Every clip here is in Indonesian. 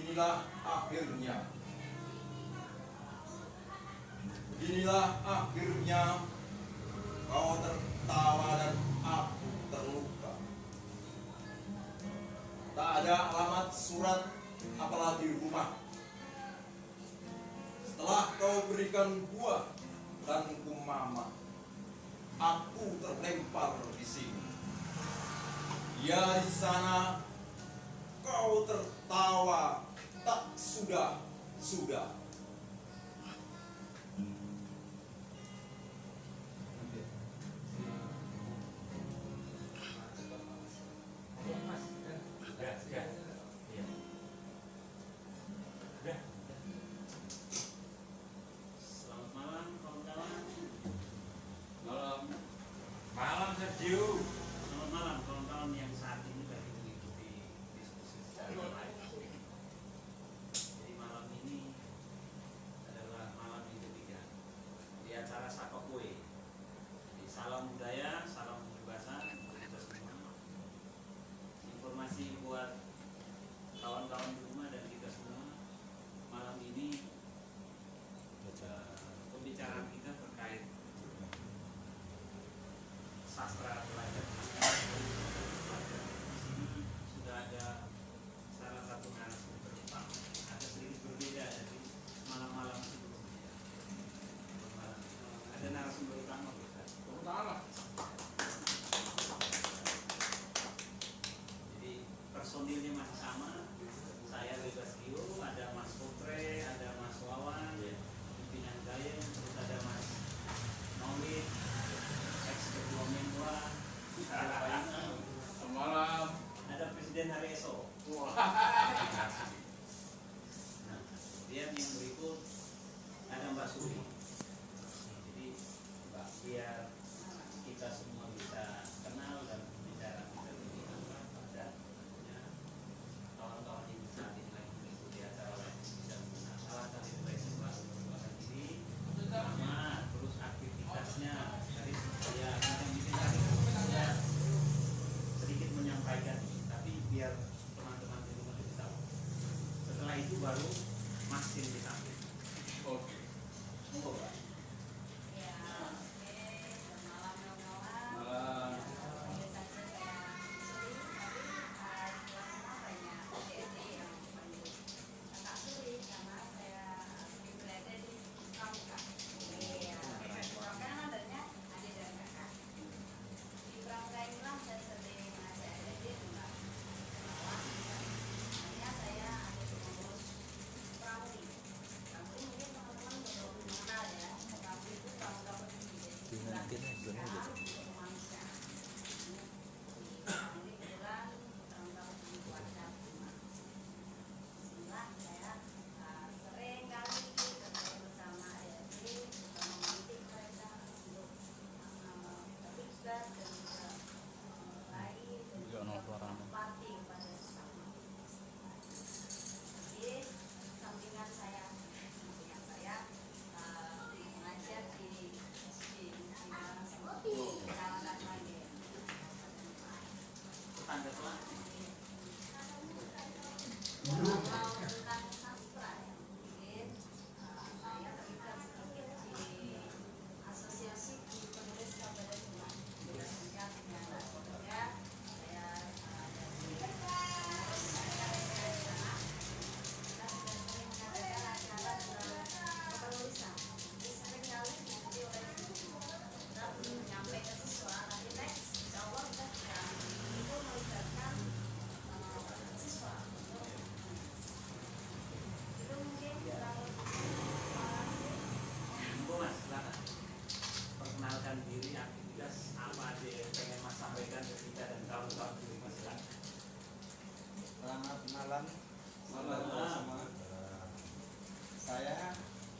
Inilah akhirnya. Inilah akhirnya kau tertawa dan aku terluka. Tak ada alamat surat apalagi rumah. Setelah kau berikan buah dan kumama, aku terlempar di sini. Ya, di sana kau tertawa tak sudah. Selamat malam kawan-kawan. Malam Sergio. Selamat malam kawan-kawan yang saat ini lagi mengikuti diskusi secara live. Jadi malam ini adalah malam yang ketiga di acara Sakokue. Jadi salam budaya, salam kebebasan untuk kita semua. Informasi buat kawan-kawan di rumah dan kita semua, malam ini pembicaraan kita terkait sastra pelajar. Di sini sudah ada salah satu narasumber Jepang, ada sedikit berbeda dari malam-malam sebelumnya. Ada narasumber utama kita. Jadi personilnya masih sama. Saya Bebas Gio, ada Mas Putre, ada Mas Wawan, pimpinan Gayen, terus ada Mas Nowit, ex-ketua Menwa, Malam. ada Presiden Hari Esok. Nah, kemudian yang berikut ada Mbak Suri. Jadi Mbak, biar kita semua bisa kenal dan bicara kita lebih lengkap dan tentunya kawan-kawan yang saat ini lagi mengikuti acara lain bisa mengenal salah satu baiknya Mbak memperkenalkan diri, nama, terus aktivitasnya dari saya saya sedikit menyampaikan ini, tapi biar teman-teman di rumah lebih tahu. Setelah itu baru Masin ditampil. Oke. Monggo Mbak. Ya, oke. Selamat malam kawan-kawan. Malam. Panggil saja saya Suri, tapi di luar rumah banyak adik-adik yang panggil Kakak Suri karena saya sering berada di pramuka. Iya, pramuka kan adanya adik dan kakak. Di pramuka inilah saya sering mengajak adik-adik untuk kenalan. Makanya saya ada di pengurus Pramuri. Pramuri mungkin teman-teman belum mengenal ya. Pramuri itu pramuka peduli. Jadi untuk kemanusiaan. Jadi kebetulan pramuka peduli keluarga rumah. Sehingga saya sering kali ketemu bersama adik-adik untuk mengedidik mereka untuk bertugas dan juga mulai dan juga empati kepada sesama. Jadi sampingan saya mengajar di SD di Kalangan lagi. Tetangga telah. Kalau tentang sastra ya, mungkin saya terlibat sedikit di asosiasi di penulis kabar Jumat. Sejak dengan saya ada di terus saya di sana. Kita sudah sering mengadakan acara dalam kepenulisan. Jadi sering kali diikuti oleh guru. Kita belum nyampe ke siswa, tapi next insya Allah kita bisa itu melibatkan siswa untuk itu mungkin kurang lebih. Monggo Mas, silakan. Perkenalkan diri, aktivitas apa aja yang pengen Mas sampaikan ke kita dan kawan-kawan di rumah, silakan. Selamat malam, Malam. semua. Saya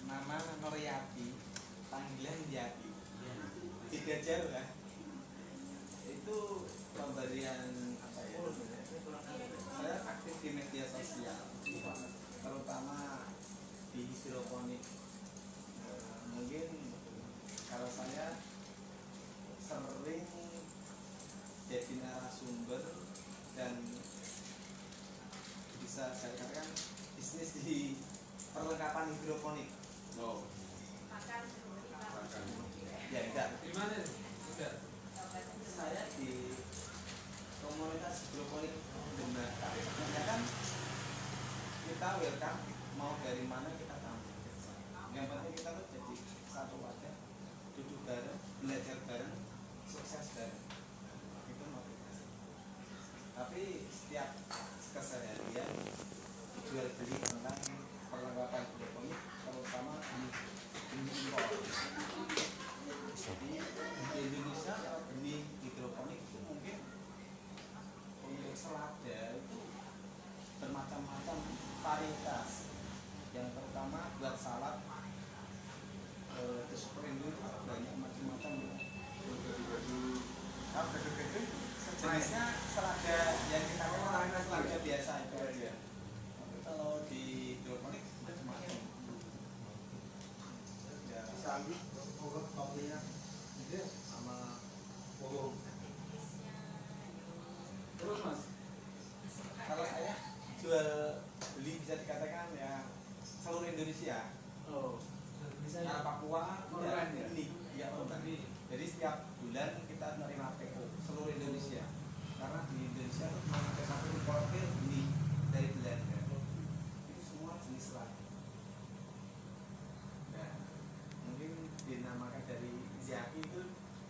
nama Noryati, panggilan Yati. Ya. Tidak jauh ya. Itu pemberian apa ya? Saya aktif di media sosial, terutama di hidroponik. Mungkin kalau saya sering jadi narasumber dan bisa saya katakan bisnis di perlengkapan hidroponik. Oh, Makan dulu, makan. Ya enggak. Di mana? Sudah. Saya di komunitas hidroponik Demak. Tapi sebenarnya kan kita welcome, mau dari mana kita tampil. Yang penting kita tuh jadi satu wadah, duduk bareng, belajar bareng, sukses bareng. Itu motivasi. Tapi setiap keseharian jual beli tentang perlengkapan hidroponik, terutama di impor. Jadi di Indonesia kalau benih hidroponik itu mungkin untuk selada itu bermacam-macam varietas. Yang pertama buat salad, terus perindu banyak macam-macam. Gede-gede sejenisnya selada yang kita kenal selada biasa itu aja. Tapi kalau di hidroponik macam-macam. Ya, Sambil pokok kopinya itu sama pokok. aktivisnya Terus mas, kalau saya jual beli bisa dikatakan ya seluruh Indonesia. Oh, bisa Nah, ya. Papua Online ya? ini ya online. Jadi setiap bulan kita menerima PO seluruh Indonesia. Karena di Indonesia itu cuma ada satu importer benih dari Belanda. Itu semua jenis lain. Nah, mungkin dinamakan dari Zaki itu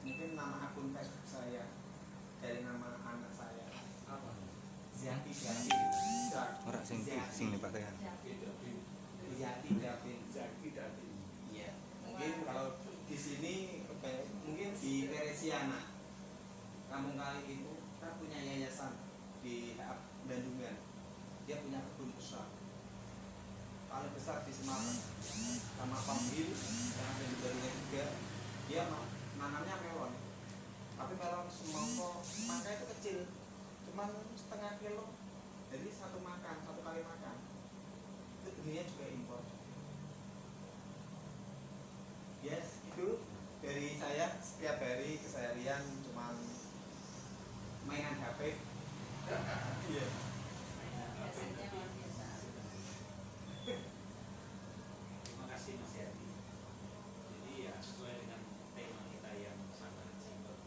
mungkin nama akun Facebook saya dari nama anak saya. Apa? Zaki Gavin. Ora sing nih Pak Kayan. Zaki Gavin. Zaki tadi. Iya. Mungkin kalau di sini mungkin di Veresiana Kampung Kali itu kita punya yayasan di Bandungan. Dia punya kebun besar paling besar di Semarang sama Pambil yang ada di Bandungan juga. Dia nanamnya melon, tapi melon semangka mangga itu kecil, cuman setengah kilo, jadi satu kali makan. Itu benihnya juga impor. Yes, itu dari saya setiap hari keseharian cuman mainan HP. Iya. biasanya luar biasa. Terima kasih Mas Yadi. Jadi ya sesuai dengan tema kita yang sangat simpel,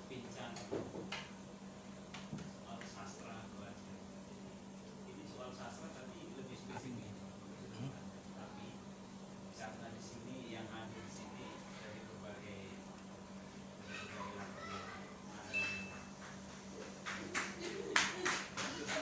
bincang soal sastra belajar. Ini soal sastra tapi lebih spesifik. Tapi karena di sini yang ada di sini dari berbagai latar belakang, ada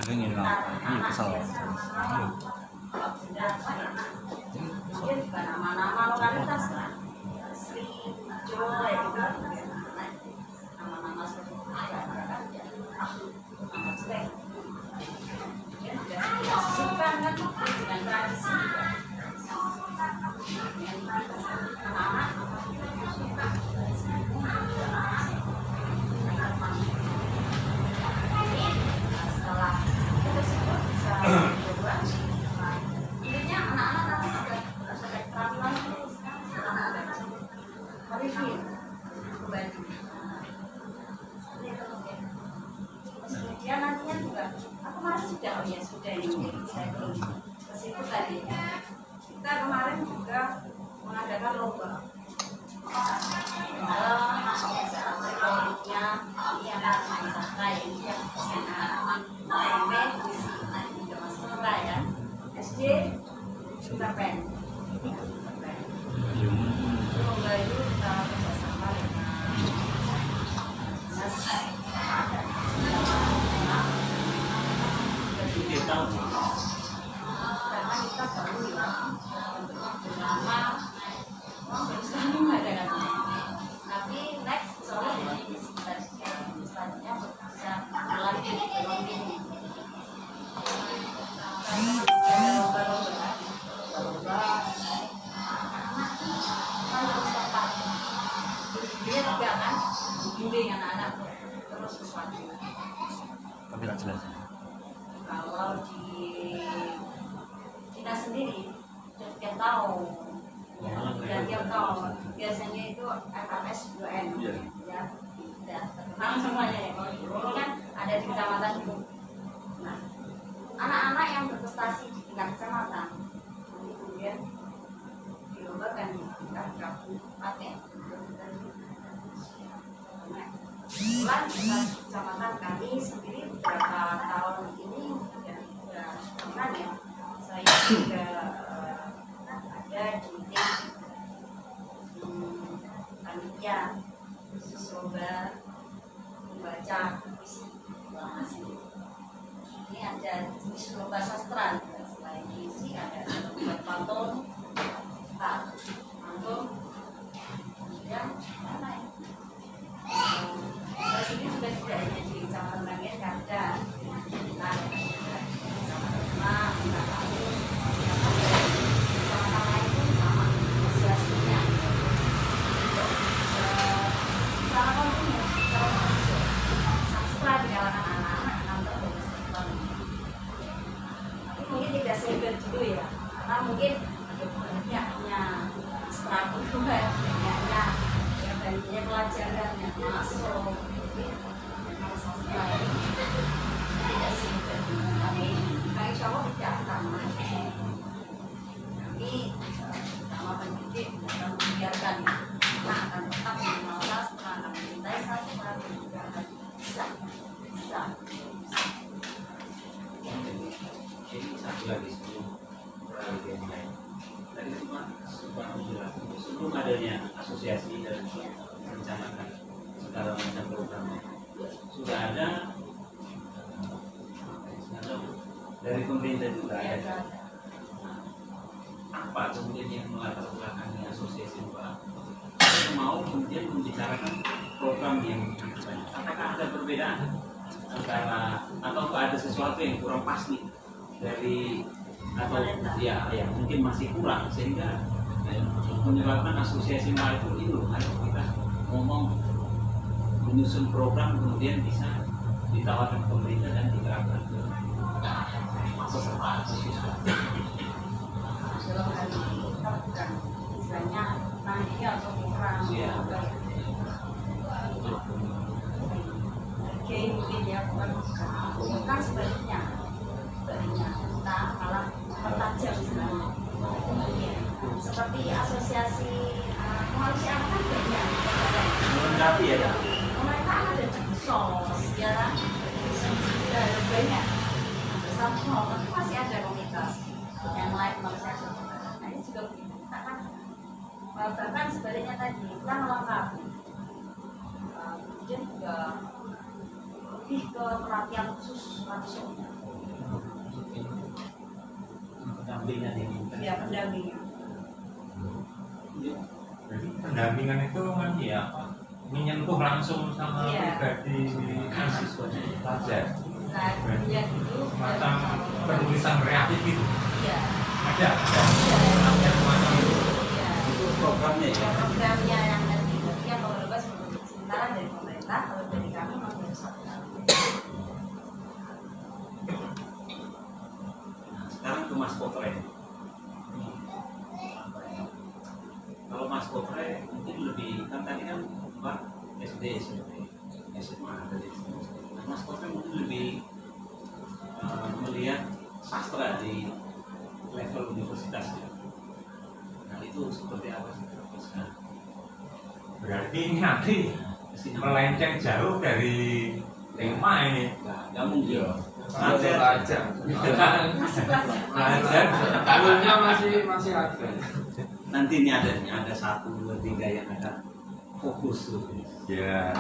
Sering ini lah. Ini kesal. Kalau sudah mungkin juga nama-nama lokalitas kan, Sri, Jo, ya gitu. Nama-nama seperti itu ya, kan ya. Nama jelek. Mungkin juga disusukan kan dengan tradisi juga. Anak-anak suka setelah itu tersebut bisa coba intinya anak-anak nanti ada keterampilan itu setelah mereview kembali terus kemudian nantinya juga aku kemarin sudah ini mungkin saya belum ke situ tadi kita kemarin juga mengadakan lomba produknya ini anak wisata ini yang SMP juga masih kita ya SD cerpen lomba itu kita kerjasama dengan karena kita baru ya lama sekarang ada kan tapi next soalnya jadi selanjutnya bisa berlanjut dengan ini karena lomba-lomba kan harus tepat dia juga kan bimbing anak-anak terus sesuatu Tapi tak jelas. kalau di kita sendiri tiap tahun ya tiap tahun biasanya itu FMS 2N ya udah terkenal semuanya ya kalau dulu kan ada di kecamatan itu nah anak-anak yang berprestasi di tingkat kecamatan kemudian dilombakan di tingkat kabupaten kebetulan kecamatan kami sendiri beberapa tahun ini ya pernah ya saya juga ada di panitia khusus lomba membaca puisi. Ini ada jenis lomba sastra selain puisi ada lomba pantun, kemudian mana ya? Di sini juga tidak hanya di Kecamatan Bangil ada mungkin tidak sebel dulu ya karena mungkin banyaknya strategi banyaknya pelajaran yang masuk sastra ini tidak sebel tapi insya Allah tidak akan kami sama pendidik akan membiarkan anak akan tetap mengenal sastra akan mencintai sastra dan juga akan bisa Jadi satu lagi sebelum beralih yang lain. Tadi cuma sebelum adanya asosiasi dan merencanakan segala macam programnya sudah ada dari pemerintah juga ada apa kemudian yang melatar belakangi asosiasi Pak mau kemudian membicarakan program yang banyak. Apakah ada perbedaan antara atau ada sesuatu yang kurang pasti dari atau ya mungkin masih kurang sehingga menyebabkan asosiasi maritim itu harus kita ngomong menyusun program kemudian bisa ditawarkan pemerintah dan diterapkan ke peserta siswa. Dalam hal ini kita bukan istilahnya nanti atau kurang mungkin ya bukan sebaliknya kita malah mempertajam istilahnya seperti asosiasi kemanusiaan kan banyak Melengkapi ya mereka ada di sos ya sudah ada banyak satu tapi masih ada komunitas yang lain kemanusiaan nah ini juga kita kan bahkan sebaliknya tadi kita melengkapi kemudian juga lebih ke perhatian khusus langsung pendampingnya di Ya, pendampingan. Jadi pendampingan itu kan ya menyentuh langsung sama Iya. pribadi mahasiswanya. pelajar. Saat kuliah itu Semacam penulisan kreatif gitu. Iya. Ada. Iya. Yang semacam itu. Iya. Itu programnya ya. Programnya yang nanti yang kalau bebas menurut sementara dari pemerintah, kalau dari kami memang dari satu tahun. Nah, sekarang ke Mas Kopre. Kalau Mas Kopre mungkin lebih kan tadi kan Pak SD, SMP, SMA tadi. Nah, Mas Kopre mungkin lebih melihat sastra di level universitas ya. Nah itu seperti apa sih? Nah, Berarti ini nanti melenceng jauh dari tema ini. nggak mungkin. Masih Ada belajar. Masih pelajar. Belajar. Alurnya masih ada. nanti ini ada 1, 2, 3 yang akan fokus tuh. Ya,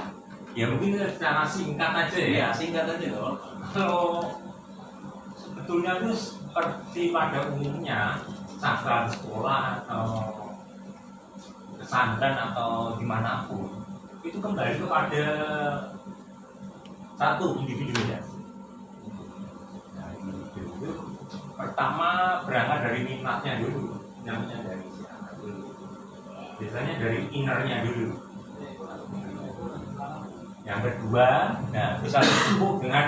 ya mungkin secara singkat aja ya. Ya singkat aja loh. Kalau sebetulnya itu seperti pada umumnya sastra di sekolah atau pesantren atau dimanapun itu kembali kepada satu individu ya. Nah, individu itu pertama berangkat dari minatnya dulu, namanya dari siapa dulu. Biasanya dari innernya dulu. Yang kedua, nah bisa disebut dengan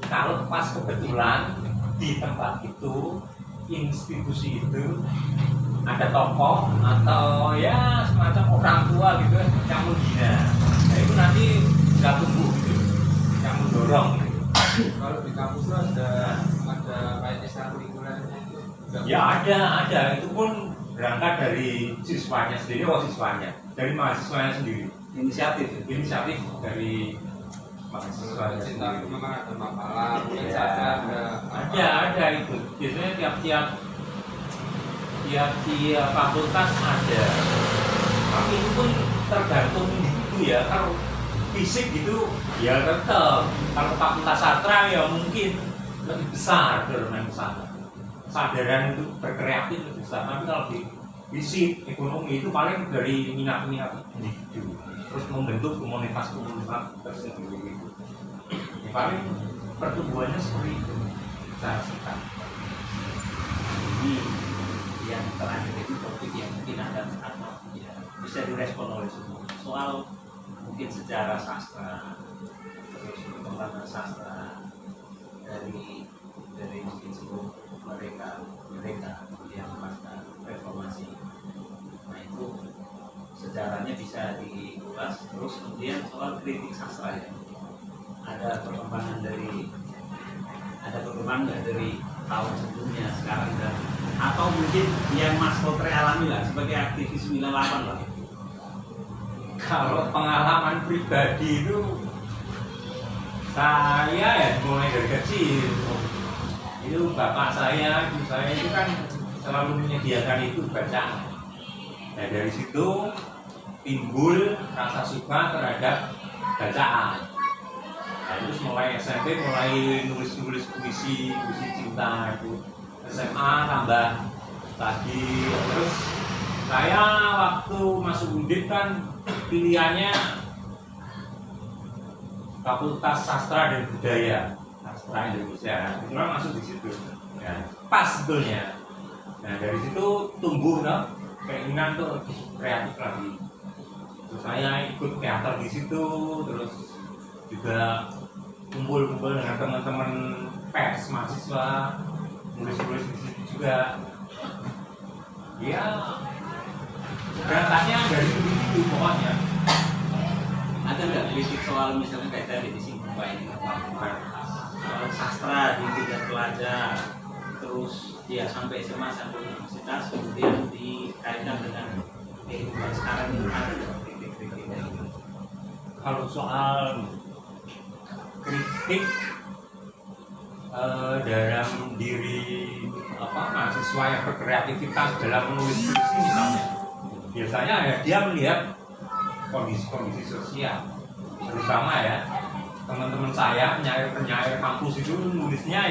kalau pas kebetulan di tempat itu, institusi itu ada tokoh atau ya semacam orang tua gitu yang menghina. Nah itu nanti bisa tumbuh gitu, yang mendorong. Gitu. Kalau di kampus tuh ada kayak ekstrakurikulernya itu. Ya ada, itu pun berangkat dari siswanya sendiri, siswanya, dari mahasiswanya sendiri. Inisiatif. Inisiatif dari mahasiswa Cinta sendiri. memang ada makalah, mungkin Ya, sastra ada itu. Biasanya tiap-tiap fakultas ada. Tapi itu pun tergantung itu ya. Kalau fisik gitu ya tetap. Kalau fakultas sastra ya mungkin lebih besar dorongan ke sana. Kesadaran itu berkreatif lebih besar. Tapi kalau di fisik ekonomi itu paling dari minat-minat individu. Terus membentuk komunitas tersendiri gitu. Ya, paling pertumbuhannya seperti itu secara singkat. Ini yang terakhir itu topik yang mungkin ada ya, bisa direspon oleh semua soal mungkin sejarah sastra, terus perkembangan sastra dari mungkin sebelum mereka yang pasca reformasi. Nah itu sejarahnya bisa diulas, terus kemudian soal kritik sastra ya. Ada perkembangan dari tahun sebelumnya sekarang dan atau mungkin yang Mas Kopre alami lah sebagai aktivis 98 lah. Kalau pengalaman pribadi itu saya ya mulai dari kecil itu bapak saya, ibu saya itu kan selalu menyediakan itu bacaan. Nah dari situ timbul rasa suka terhadap bacaan. Nah, terus mulai SMP mulai nulis puisi cinta itu. SMA tambah lagi. Terus saya waktu masuk Undip kan pilihannya Fakultas Sastra dan Budaya Sastra Indonesia. Kebetulan masuk di situ. Ya, pas sebetulnya. Nah dari situ tumbuh keinginan tuh kreatif lagi. Terus saya ikut teater di situ, terus juga kumpul-kumpul dengan teman-teman pers mahasiswa, nulis-nulis di situ juga. Ya, berangkatnya dari itu pokoknya. Ada nggak kritik soal misalnya kayak tadi disinggung Pak ini soal sastra di tingkat pelajar, terus ya sampai SMA sampai universitas, kemudian dikaitkan dengan kehidupan sekarang ini ada nggak kritik-kritik dari itu? Kalau soal kritik dalam diri mahasiswa yang berkreativitas dalam menulis puisi misalnya, biasanya ya dia melihat kondisi sosial, terutama ya teman-teman saya penyair kampus itu nulisnya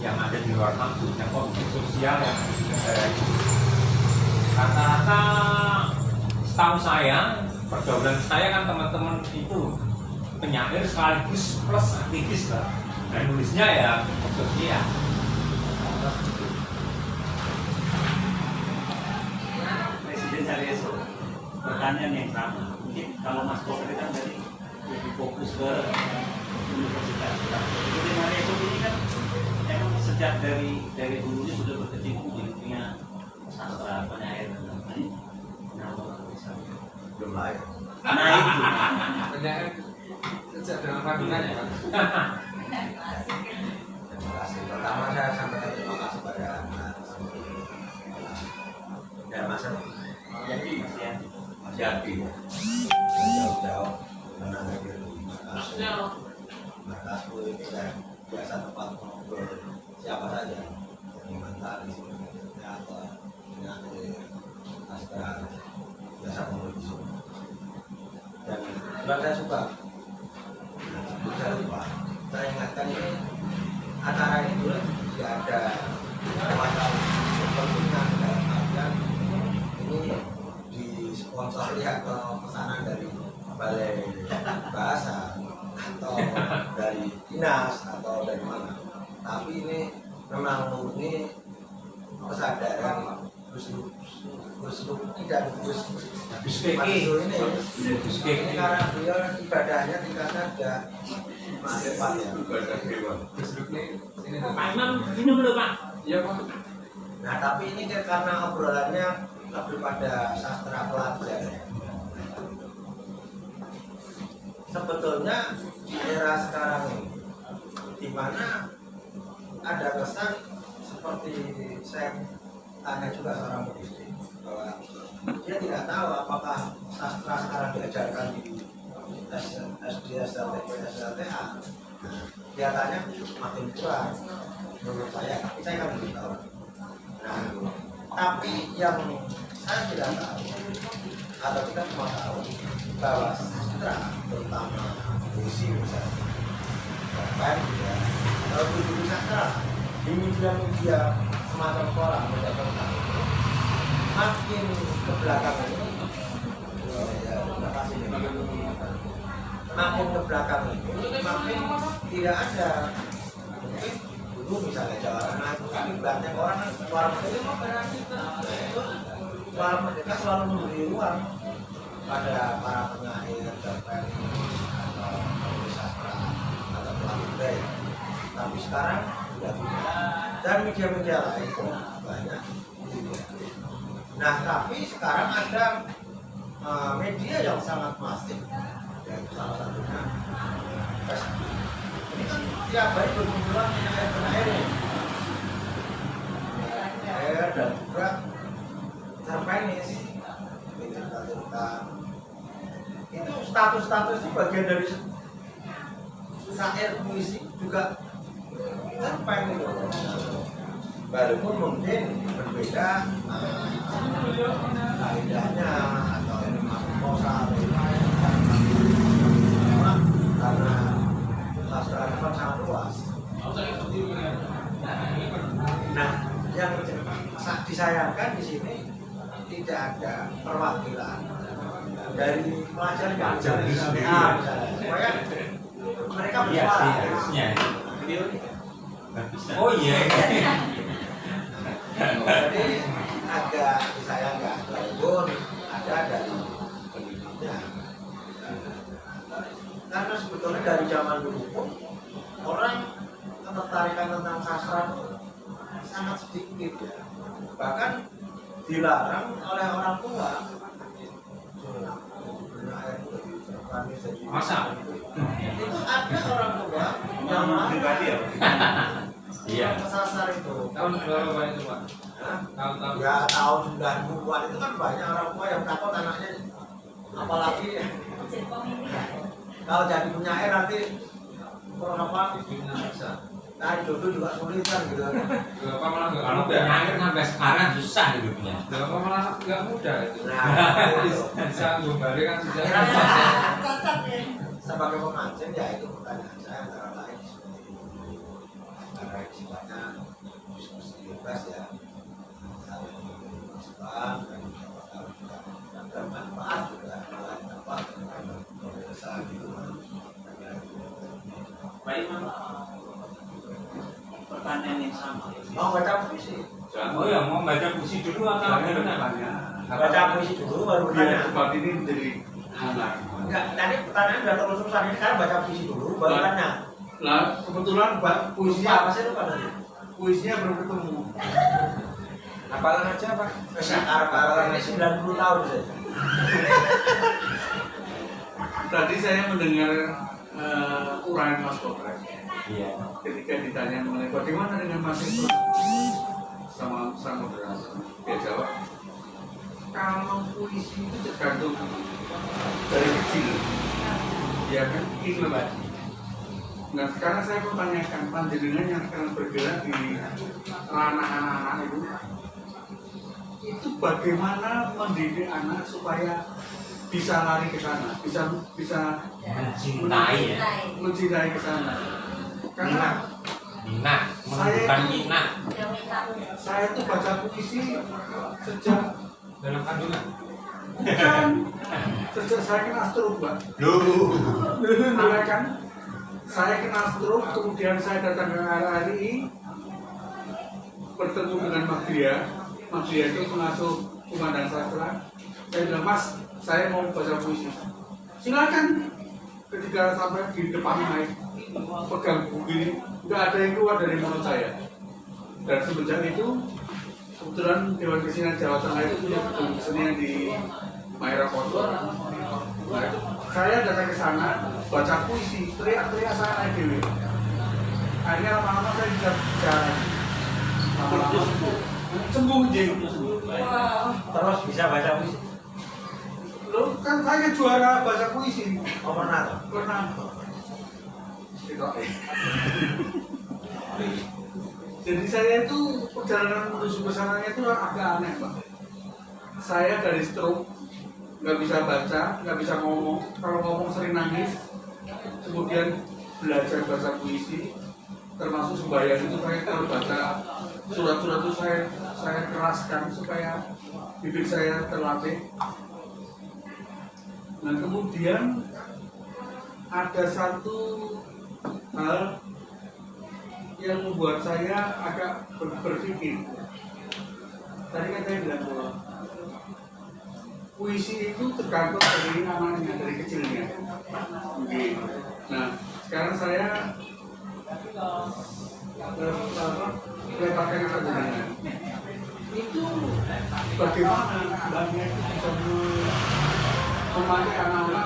yang ada di luar kampus, yang konflik sosial yang rata-rata setahu saya, pergaulan saya kan teman-teman itu penyair sekaligus plus aktivis lah, dan nulisnya ya sosial. Presiden Saryeso, pertanyaan yang sama. Mungkin kalau Mas Kopri kan tadi lebih fokus ke universitas. Jadi Saryeso ini kan emang sejak dari dulunya sudah berkecimpung di dunia sastra, penyair dan lain-lain. Kenapa bisa? Belum lahir. Nah itu. Penyair sejak dengan kandungannya kan. Terima kasih. Pertama saya sampaikan terima kasih pada dan masa Jadi Mas ya. Mas Yadi ya. Jauh-jauh menangani markasku ini saya biasa tempat ngobrol siapa saja, dari mantan di sini, teater, penyanyi, sastra, biasa ngobrol di sini. Dan saya suka. Saya lupa. Saya ingatkan ini acara ini dulu tidak ada masalah kepentingan dalam artian ini disponsori atau pesanan dari balai bahasa atau dari dinas atau dari mana, tapi ini memang murni kesadaran Gus Lukti dan Gus Mansur ini karena beliau ibadahnya tingkatnya sudah makrifat ya. Pak Imam minum dulu Pak. Iya Pak. Nah tapi ini karena obrolannya lebih pada sastra pelajar. Sebetulnya di era sekarang ini, di mana ada kesan seperti saya tanya juga seorang pendidik bahwa dia tidak tahu apakah sastra sekarang diajarkan di SD, SLTP, SLTA. Dia tanya makin kurang menurut saya, tapi saya kan belum tahu. Nah, tapi yang saya tidak tahu atau kita semua tahu bahwa sastra terutama puisi misalnya, bahkan ya kalau buku sastra di media semacam koran mendatangkan makin ke belakang ini makin ke belakang ini makin tidak ada. Mungkin dulu misalnya Jawa itu kan banyak orang itu suara mereka selalu memberi ruang pada para penyair dan penulis atau penulis sastra atau pelaku budaya. Tapi sekarang sudah tidak, dan media-media lain pun banyak. Nah, tapi sekarang ada media yang sangat masif, yaitu salah satunya Facebook. Ini kan tiap hari bermunculan penyair dan juga cerpenis, cerita-cerita. Itu status-status itu bagian dari syair puisi juga cerpen itu. Walaupun mungkin berbeda kaidahnya atau ini prosa atau lain, karena sastra kan sangat luas. Nah, yang disayangkan di sini tidak ada perwakilan dari pelajar yang supaya mereka bersuara. Harusnya. Bisa. Oh iya. Jadi agak disayangkan walaupun ada dari pendidiknya. Karena sebetulnya dari zaman dulu pun orang ketertarikan tentang sastra itu sangat sedikit ya. Bahkan dilarang oleh orang tua. Masa? Itu ada orang tua yang pribadi ya. Iya. kesasar itu. Tahun berapa Pak itu Pak? Hah? Tahun-tahun. Ya tahun 90-an itu kan banyak orang tua yang takut anaknya, apalagi kalau jadi penyair nanti kurang apa? Nah jodoh juga sulitan gitu. Bapak malah nggak Kalau muda. penyair sampai sekarang susah hidupnya. Bapak malah nggak muda itu. Nah Bisa gombali kan sejak Cocok ya. sebagai pemancing ya itu pertanyaan saya antara lain seperti itu. Karena sifatnya diskusi bebas ya, saling masukan dan ada manfaat juga, apa pemirsa gitu. Baik, Mas. Pertanyaan yang sama. Mau baca puisi? Oh ya, mau baca puisi dulu atau gimana? Baca puisi dulu baru Biar bertanya. debat ini menjadi hangat. Enggak, tadi pertanyaan udah terus-terusan, ini sekarang baca puisi dulu baru tanya. Nah, kebetulan Pak Puisinya apa sih lupa tadi? puisinya belum ketemu. Hafalan aja Pak. Hafalannya 90 tahun saja. Tadi saya mendengar uraian Mas Kotrek Iya. ketika ditanya mengenai bagaimana dengan mahasiswa sama moderator, dia jawab kalau puisi itu tergantung dari kecil, ya kan inovasi. Nah sekarang saya mau tanyakan panjenengan yang sekarang bergerak di ranah anak-anak itu bagaimana mendidik anak supaya bisa lari ke sana, bisa Mencintai ya. mencintai ke sana. Karena Minat, menunjukkan minat. saya tuh baca puisi sejak dalam kandungan. bukan sejak saya kena stroke, Pak. Loh. Kan saya kena stroke, kemudian saya datang ke RRI bertemu dengan Mas Dia. Mas Dia itu pengasuh Kumandang Sastra. Saya bilang, Mas, saya mau baca puisi. Silakan. Ketika sampai di depan mic, pegang buku ini, nggak ada yang keluar dari mulut saya. Dan semenjak itu, kebetulan Dewan Kesenian Jawa Tengah itu punya gedung kesenian di Maira Kotor. Nah, saya datang ke sana, baca puisi, teriak-teriak saya naik dewi. Akhirnya lama-lama saya bisa bicara. Lama-lama sembuh jeng. Terus bisa baca puisi. Loh, kan saya juara baca puisi. Oh pernah toh? Pernah. Jadi saya itu perjalanan menuju ke sananya itu agak aneh, Pak. Saya dari stroke, nggak bisa baca, nggak bisa ngomong. Kalau ngomong sering nangis. Kemudian belajar baca puisi, termasuk sembahyang itu saya kalau baca surat-surat itu saya keraskan supaya bibir saya terlatih. Nah kemudian ada satu hal yang membuat saya agak berpikir. Tadi kan saya bilang bahwa puisi itu tergantung dari anaknya, dari kecilnya. Oke. Nah sekarang saya lemparkan ke jenengan. Itu bagaimana mbaknya itu bisa memakai anak-anak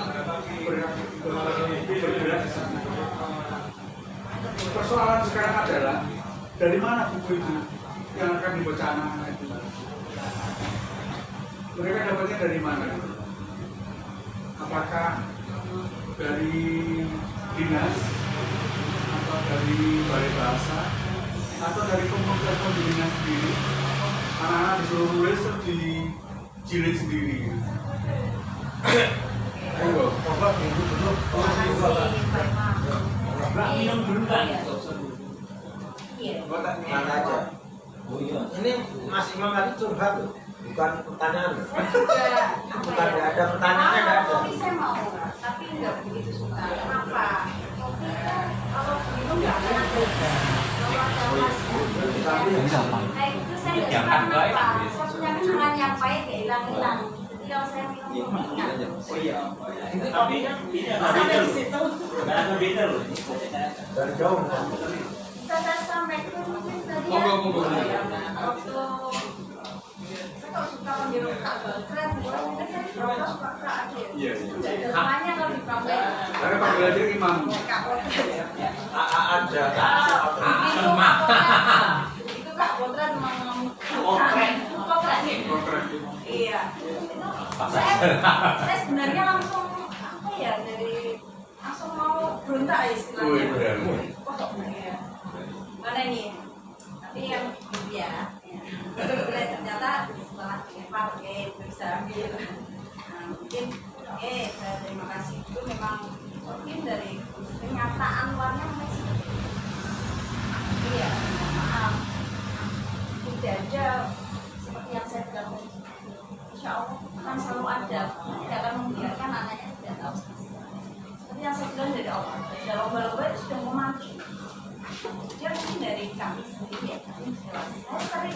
bergerak di sana. Persoalan sekarang adalah dari mana buku itu yang akan dibaca anak-anak itu? Mereka dapatnya dari mana? Apakah dari dinas atau dari balai bahasa atau dari komunitas pembimbingan sendiri? Anak-anak disuruh nulis dijilid sendiri. Ayo, Pokok minggu dulu. Mbak minum dulu kan? Mana aja. Oh iya. Ini Mas Imam tadi curhat loh, bukan pertanyaan. Bukan ada pertanyaannya, nggak ada. Kopi saya mau, tapi nggak begitu suka. Kenapa? Kopi itu kalau minum nggak enak. Kalau ada mas, kayak itu saya nggak suka. Kenapa? Saya punya kenangan yang pahit kayak hilang-hilang. Jadi kalau saya minum ingat. Oh iya. Tapi ini ada beda loh. Ada beda loh. Dari jauh. Bisa saya sampaikan mungkin tadi ya. Monggo. Waktu saya kalau suka menjelang keren, saya suka aja. Iya. Namanya kalau di Pramuka. Karena panggilan dia imam. Ada. Itu Kak Potra memang keren. Iya. Saya sebenarnya langsung apa ya dari langsung mau berontak ya istilahnya. Iya. Mana nih? Tapi yang ya, ternyata setelah pakai bisa ambil. Nah, mungkin saya terima kasih itu memang mungkin dari kenyataan luarnya masih iya maaf tidak ada seperti yang saya bilang tadi. Insya Allah akan selalu ada, tidak akan membiarkan anaknya tidak tahu sastra. Seperti yang saya bilang dari awal, dalam lomba-lomba itu sudah memakai. Dia mungkin dari kami sendiri ya, kami jelas. Saya sering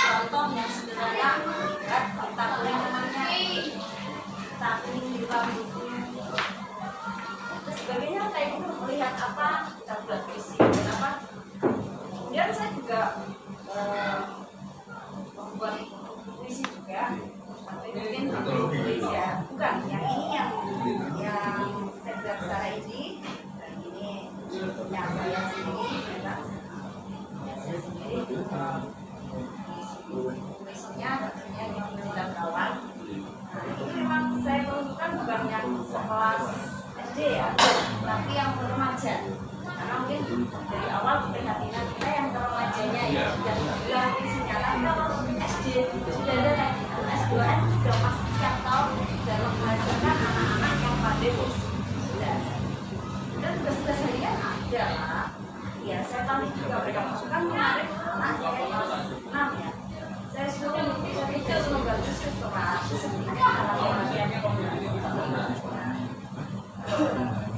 contoh yang sederhana, lihat kita boleh namanya tapping di buku dan sebagainya, kayak gitu. Melihat apa kita buat puisi, apa. Kemudian saya juga membuat puisi juga, tapi mungkin tulis ya, bukan yang ini yang saya buat secara ini, dan ini yang saya sendiri, saya sendiri puisinya tentunya yang tidak kawan. Nah, ini memang saya peruntukkan bukan yang sekelas SD ya, tapi yang remaja. Karena mungkin dari awal keprihatinan kita yang remajanya ya sudah bilang puisinya. Tapi kalau SD sudah ada kayak gitu, S2N sudah pasti tiap tahun sudah menghasilkan anak-anak yang pandai puisi. Sudah. Dan tugas-tugas harian ada lah. Ya, saya tahu juga mereka masukkan menarik anak saya kelas 6 ya. Saya sudah membantu struktural sebenarnya anak-anaknya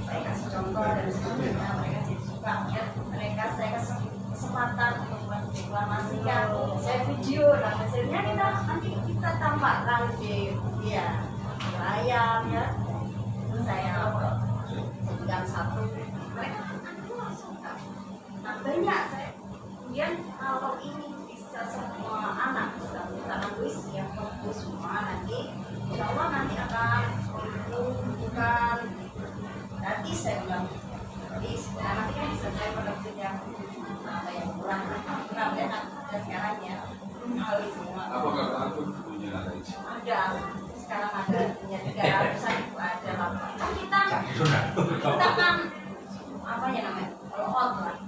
saya kasih contoh dan sebagainya, mereka jadi suka ya, mereka saya kasih kesempatan untuk membuat deklamasikan, saya video, nah hasilnya kita nanti kita tampakkan di layar ya, itu saya jadikan satu, mereka langsung suka. Nah banyak saya kemudian kalau ini bisa semua anak bisa menggunakan puisi yang fokus semua nanti, insya Allah nanti akan bukan. Nanti saya bilang, nanti kan bisa saya penerbit yang kurang dan ada sekarang ya, harus semua. Apakah takut punya ada sekarang ada punya 300-an itu ada lah. Kan kita kan apa ya namanya, out lah,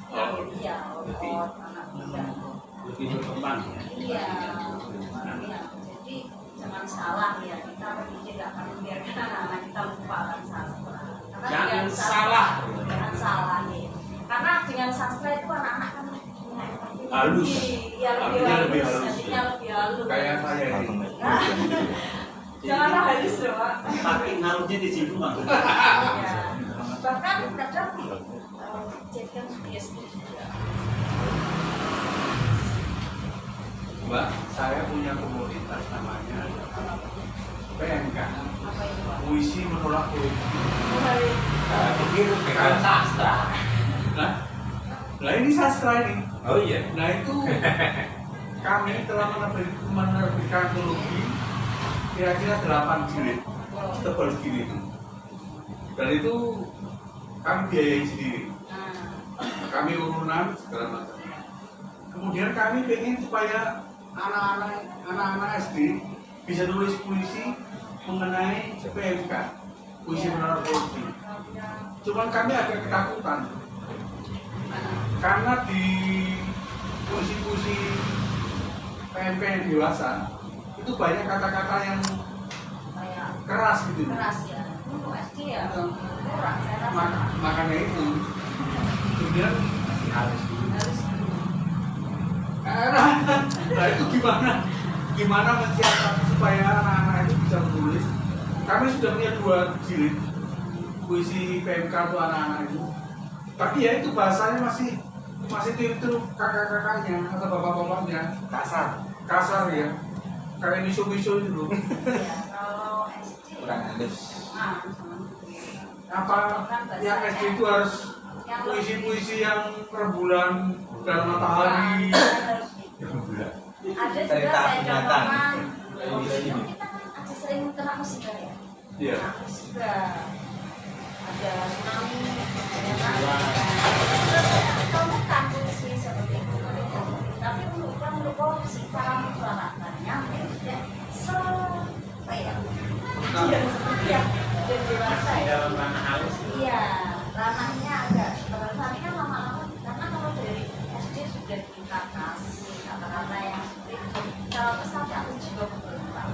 iya out anak muda. Lebih berkembang ya. Iya, jadi jangan salah ya, kita pendidik tidak akan membiarkan anak-anak kita lupakan sastra. Jangan salah. Jangan salah nih. Karena dengan sastra itu anak-anak kan Halus. Iya, lebih halus. Jadinya lebih halus. kayak saya ini? Janganlah halus dong, Pak. Tapi ngaruhnya di situ bang. Ya. Bahkan kadang jadikan sugesti juga. Mbak, saya punya komunitas namanya PMK, Apa itu, Pak? Puisi Menolak Politik. Saya pikir bukan sastra. Nah ini sastra ini. Oh iya. Nah itu kami telah menerbitkan antologi kira-kira 8 jilid, tebal segini itu. Dan itu kami biayai sendiri. Kami urunan segala macam. Kemudian kami pengen supaya anak-anak SD bisa nulis puisi mengenai PMK, puisi menolak korupsi. Cuman kami agak ketakutan karena di puisi-puisi PMK yang dewasa itu banyak kata-kata yang Kayak keras gitu. keras ya. Untuk SD ya kurang saya rasa. Makanya itu kemudian Harus nah itu gimana mensiasati supaya anak-anak itu bisa menulis. Kami sudah punya 2 jilid puisi PMK untuk anak-anak itu, tapi ya itu bahasanya masih tiru-tiru kakak-kakaknya atau bapak-bapaknya, kasar ya, kayak miso-miso itu loh. ya, kalau SD kurang halus. Apa yang SD itu harus puisi-puisi yang rembulan dan matahari. Ada juga saya contohkan itu kita kan ada sering kena musibah ya. Iya. Kena musibah, ada tsunami, ada bukan puisi seperti itu, tapi untuk korupsi cara menyuarakannya tidak seperti yang sudah dewasa ya. Dalam ranah halus. Iya, ranahnya agak tapi kan lama-lama karena kalau dari SD sudah ditingkatkan kata-kata yang seperti itu, kalau sampai aku juga berulang.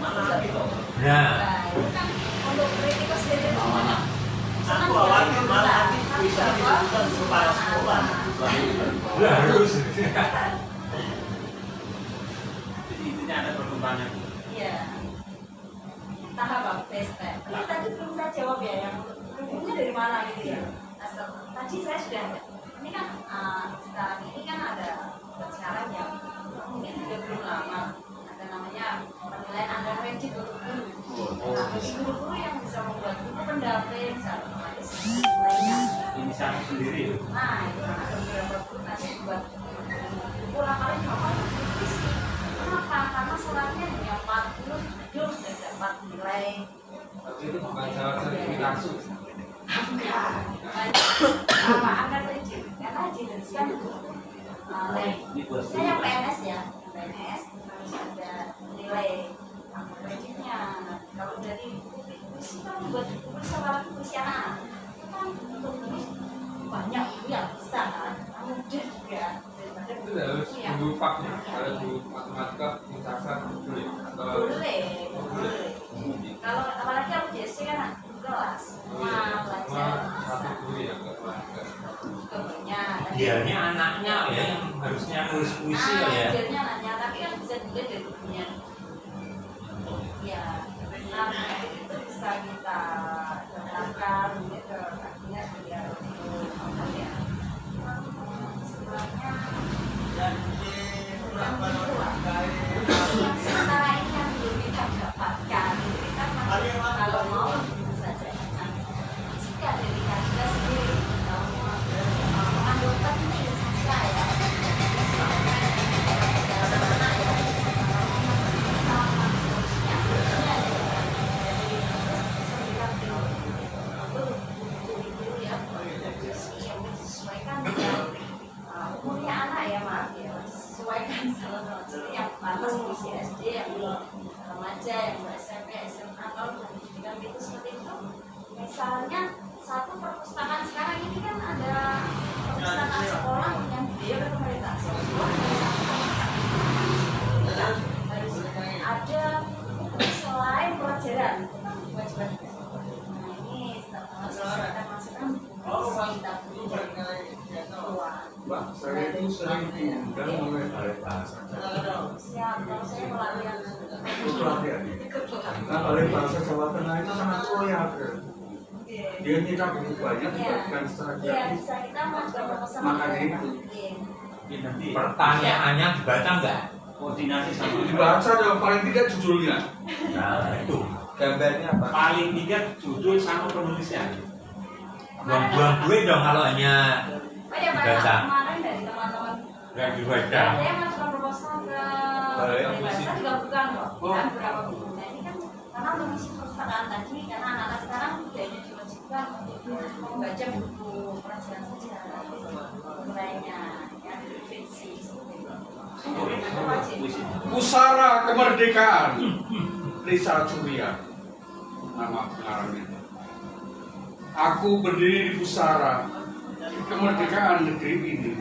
Mana gitu? Nah, Nah, itu kan untuk jawab ya yang ilmunya dari mana gitu ya. Nah, tadi saya sudah ini kan sekarang ini kan ada sekarang yang mungkin juga belum lama ada namanya penilaian under credit untuk guru. Nah, bagi guru-guru yang bisa membuat buku pendamping otomatis lainnya. Inisiatif sendiri ya. Nah, itu kan ada beberapa guru nanti buat buku kali apa isi. Kenapa? Karena suratnya hanya 40 judul dan dapat nilai. Tapi itu bukan salah sertifikasi. Enggak. Apa akan legit? Karena dijelaskan saya PNS ya, PNS harus ada nilai legitnya. Kalau dari puisi kan buat puisi apalagi puisi anak itu kan untuk banyak yang bisa kan, mudah juga. Itu harus guru faknya, harus guru matematika, sastra boleh atau Boleh. Kalau apalagi kalau JSC kan kelas, semua belajar satu bisa. guru ya Kebanyakan. Idealnya anaknya ya yang harusnya nulis puisi ya. Idealnya anaknya, tapi kan bisa juga dari gurunya. Ya, nah itu bisa kita daftarkan gitu, artinya biar apa ya? Istilahnya Dan di sementara ini yang belum kita dapatkan kita masih kalau mau bisa saja jika dari kita sendiri mengandung penting saya umurnya anak ya, maaf ya, sesuaikan sama yang pantas usia SD, yang remaja, yang SMP, SMA, kalau pendidikan itu seperti itu. Misalnya satu perpustakaan sekarang ini kan ada perpustakaan sekolah yang biaya oleh pemerintah. Harus ada selain pelajaran kewajiban. Nah ini kita masukkan kita Mbak, saya itu sering diundang oleh balai bahasa. siap, kalau saya melalui Itu latihan. Nah, balai bahasa Jawa Tengah itu sangat loyal. Dia nyetak buku banyak dibagikan secara Iya, gratis. bisa kita mencoba pesan. Makanya itu. Nanti Pertanyaannya dibaca nggak? koordinasi sama Dibaca dong paling tidak judulnya. Nah itu Gambarnya apa? paling tidak judul sama penulisnya. buang-buang duit dong kalau hanya Oh ya, Pak, Baca. kemarin dari teman-teman nggak dibaca. ada yang masukkan proposal ke Balai bahasa juga bukan kok. Oh. Kan berapa bukunya ini kan karena mengisi perpustakaan tadi karena anak-anak sekarang budayanya diwajibkan untuk membaca buku pelajaran sejarah lainnya yang fiksi seperti itu. Itu wajib. Pusara Kemerdekaan Risa Curia nama pengarangnya. Aku berdiri di pusara kemerdekaan negeri ini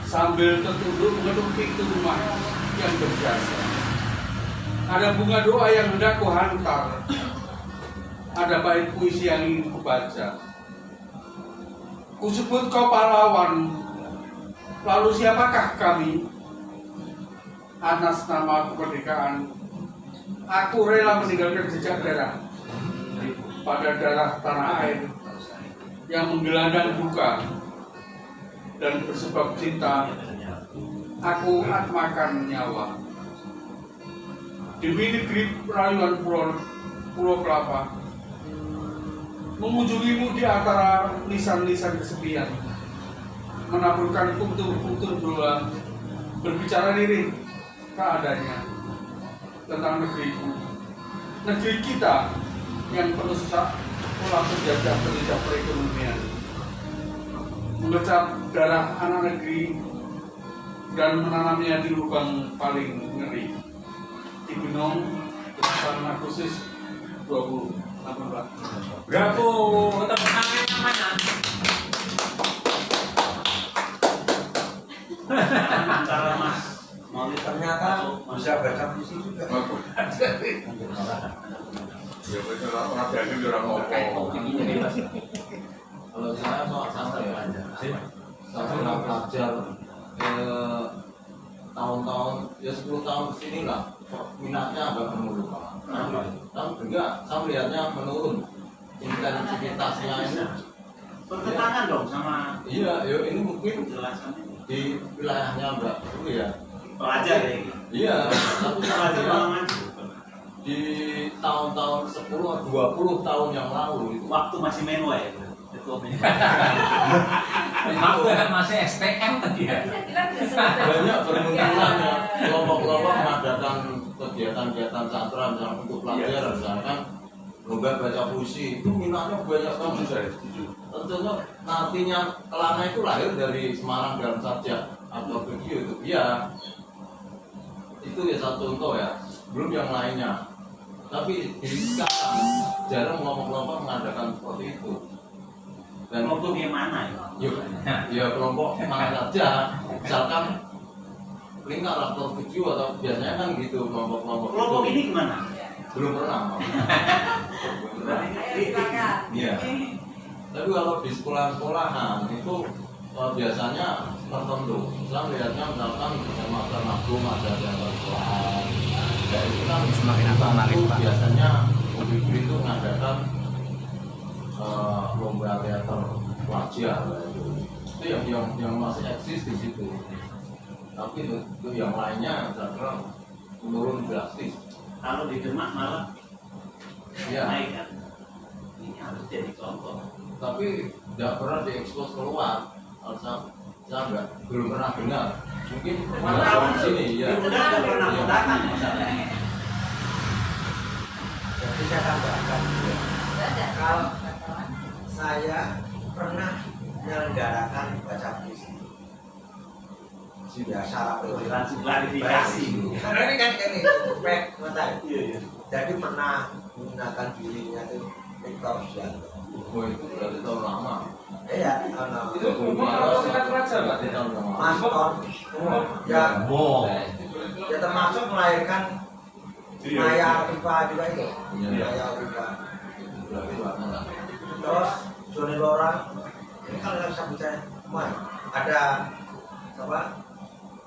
sambil tertunduk mengetuk pintu rumah yang berjasa. Ada bunga doa yang hendak kuhantar, ada bait puisi yang ingin kubaca. Kusebut kau pahlawan, lalu siapakah kami? Atas nama kemerdekaan, aku rela meninggalkan jejak darah pada darah tanah air yang menggelandang duka dan bersebab cinta. Aku atmakan nyawa demi negeri rayuan pulau kelapa, mengunjungimu di antara lisan-lisan kesepian, menaburkan kultur-kultur bola, berbicara lirih keadaannya tentang negeriku, negeri kita yang penuh sesak ulah penjajah penjajah perekonomian, mengecap darah anak negeri dan menanamnya di lubang paling ngeri. Di Gunung, 8 Agustus 2018. Bravo, tepuk tangan yang mana? Cara Mas mau Ternyata bisa baca puisi juga. Ya betul, orang biasa orang ngomong. Kalau saya mau sastra ya, saya pernah belajar tahun-tahun ya 10 tahun kesini lah, minatnya agak menurun. Tapi enggak, saya melihatnya menurun intensitasnya ini. Bertentangan dong sama Iya, ya ini mungkin penjelasannya. di wilayahnya Mbak Suri ya. Pelajar ya ini. Iya, tapi saya Pelajar lihat malah maju. di tahun-tahun 10 20 tahun yang lalu itu Waktu masih menwa ya, ketua menwa. Waktu kan masih STM tadi ya. Bisa bilang nggak sebentar. banyak bermunculan ya kelompok-kelompok mengadakan kegiatan-kegiatan sastra misalnya untuk pelajar misalkan lomba baca puisi itu minatnya banyak banget. Tentunya nantinya Kelana itu lahir dari Semarang dalam Sarja atau video itu ya itu ya satu contoh ya, belum yang lainnya. Tapi di sekarang jarang kelompok-kelompok mengadakan seperti itu. Dan Kelompok yang mana ya? yuk, ya kelompok mana saja, misalkan lingkar atau video atau biasanya kan gitu kelompok-kelompok. Kelompok itu. ini gimana? Belum pernah. Ayo silakan. Iya. Tapi kalau di sekolah-sekolahan itu biasanya tertentu. Saya melihatnya misalkan Makam Agung ada yang sekolahan. Ya itu kan itu biasanya UBB itu mengadakan lomba teater pelajar. Itu yang masih eksis di situ. Tapi itu yang lainnya saya kira menurun drastis. Kalau di Demak malah Iya. naik kan? Ini harus jadi contoh. Tapi tidak pernah diekspos keluar. Saya belum pernah dengar. Mungkin di sini ya. Udah nggak pernah datang masalahnya. Jadi saya tambahkan kalau saya pernah menyelenggarakan baca puisi. Sudah salah Langsung klarifikasi. Karena ini kan ini pek mata. Iya iya. Jadi pernah menggunakan dirinya itu Victor Suyanto. Oh itu berarti tahun lama. Iya, karena Itu umum atau singkat saja, Pak? Berarti tahun lama. Mas Ton ya, Wow. ya termasuk melahirkan Maya Riva juga itu. Iya. Maya Riva. Berarti lama. Terus Joni Lora ini kalau nggak bisa bicara semua ada apa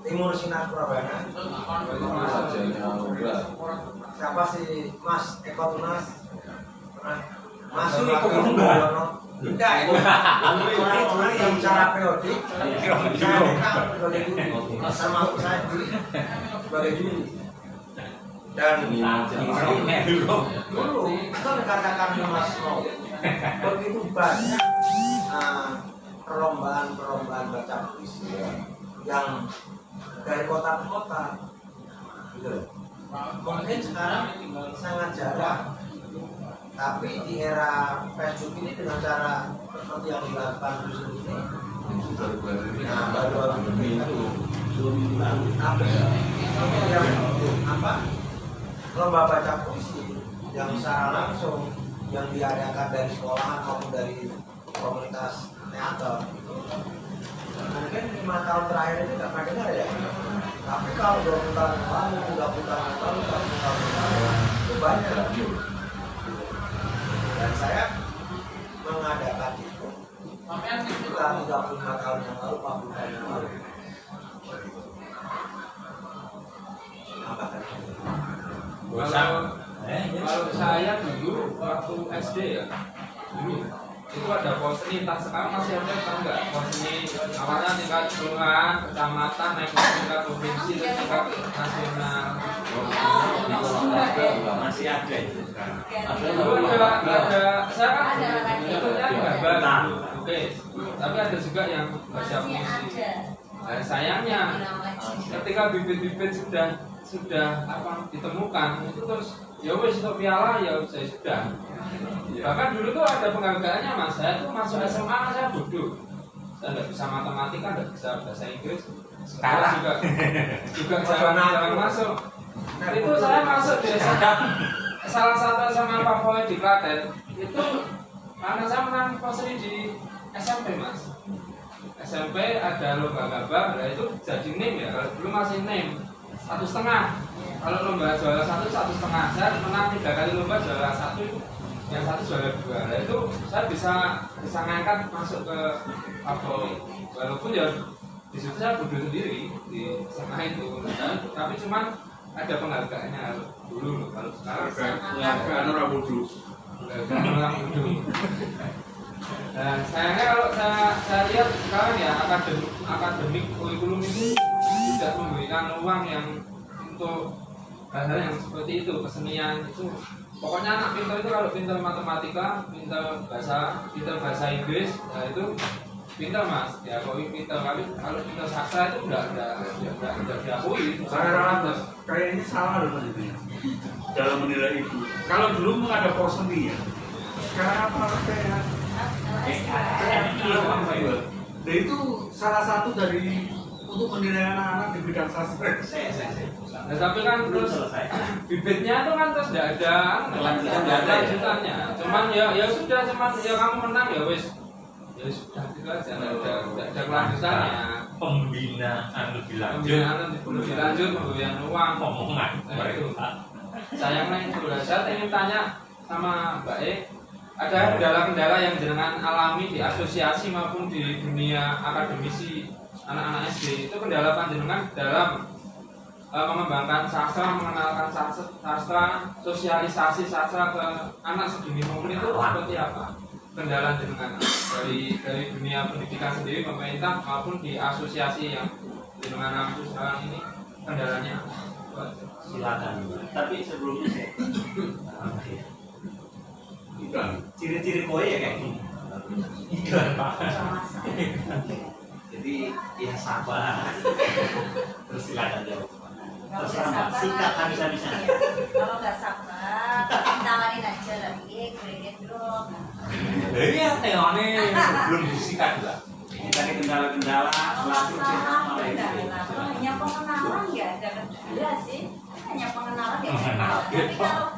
Timur Sinar Prabana Wajahnya udah. siapa sih Mas Eko Tunas pernah Mas Ini Eko Eko Tunas enggak itu orang yang bicara periodik saya minta sebagai juri termasuk saya juri sebagai juri dan dulu kita dikatakan Mas Mo begitu banyak perlombaan baca puisi yang dari kota ke kota gitu loh. Mungkin sekarang sangat jarang, tapi di era Facebook ini dengan cara seperti yang dilakukan Dusun ini baru itu tapi yang apa lomba baca puisi yang secara langsung yang diadakan dari sekolahan maupun dari komunitas teater itu mungkin 5 tahun terakhir ini nggak pernah dengar ya. Tapi kalau 20 tahun yang lalu, 30 tahun yang lalu, 40 tahun yang lalu itu banyak. Dan saya mengadakan itu sekitar 35 tahun yang lalu, 40 tahun yang lalu. Apa kan? Kalau saya dulu waktu SD ya, dulu itu ada posni, entah sekarang masih ada atau enggak. Posni awalnya tingkat kelurahan, kecamatan, naik ke tingkat provinsi, terus tingkat nasional. Masih ada itu sekarang. Dulu ada, saya kan ikutnya gambar, oke. Tapi ada juga yang baca Masih puisi. ada. Nah, sayangnya ketika bibit-bibit sudah apa ditemukan itu terus ya wes untuk piala ya saya sudah. Bahkan dulu tuh ada penghargaannya Mas, saya tuh masuk SMA saya bodoh, saya nggak bisa matematika, nggak bisa bahasa Inggris, sekarang juga jarang masuk. Itu saya masuk di SMA, salah satu SMA favorit di Klaten itu karena saya menang posisi di SMP Mas. SMP ada lomba gambar, nah itu jadi name ya, kalau dulu masih name 1,5. Kalau lomba juara 1 1,5, saya menang 3 kali lomba juara 1, yang 1 juara 2. Nah itu saya bisa ngangkat masuk ke favorit. Walaupun ya di situ saya bodoh sendiri di SMA itu, tapi cuman ada penghargaannya dulu. Kalau sekarang Penghargaan orang bodoh. penghargaan orang bodoh. Dan sayangnya kalau saya lihat sekarang ya akademik kurikulum itu tidak memberikan ruang yang untuk hal-hal yang seperti itu, kesenian itu. Pokoknya anak pintar itu kalau pintar matematika, pintar bahasa Inggris, ya itu pintar mas. Ya kalau pintar, kalau pintar sastra itu tidak diakui. Saya rasa kayaknya salah loh itu dalam menilai itu. Kalau dulu ada seni ya, sekarang apa ya? Dan itu salah satu dari untuk menilai anak-anak di bidang sastra. Nah, tapi kan terus bibitnya itu kan terus tidak ada lanjutannya. Cuman ya sudah, cuman ya kamu menang ya wes. Ya sudah itu aja, tidak ada kelanjutannya. Pembinaan lebih lanjut. Lebih lanjut, pemberian uang, Omongan itu. Sayangnya itu. Saya ingin tanya sama Mbak E, ada kendala-kendala yang jenengan alami di asosiasi maupun di dunia akademisi anak-anak SD, itu kendala panjenengan dalam mengembangkan sastra, mengenalkan sastra, sosialisasi sastra ke anak sedini mungkin itu seperti apa? Kendala jenengan dari dunia pendidikan sendiri, pemerintah maupun di asosiasi yang jenengan ambil sekarang ini, kendalanya apa? Silakan. Tapi sebelumnya saya ciri-ciri kowe ya kayak gini. Jadi ya sabar. Terus silakan jawab. Terserah Mbak, sikat habis-habisan. Kalau nggak sabar, tawarin aja lagi, kredit dulu. Iya, tengoknya belum disikat juga. Kita ada kendala-kendala langsung Hanya pengenalan ya ada kendala sih, hanya pengenalan ya. Tapi kalau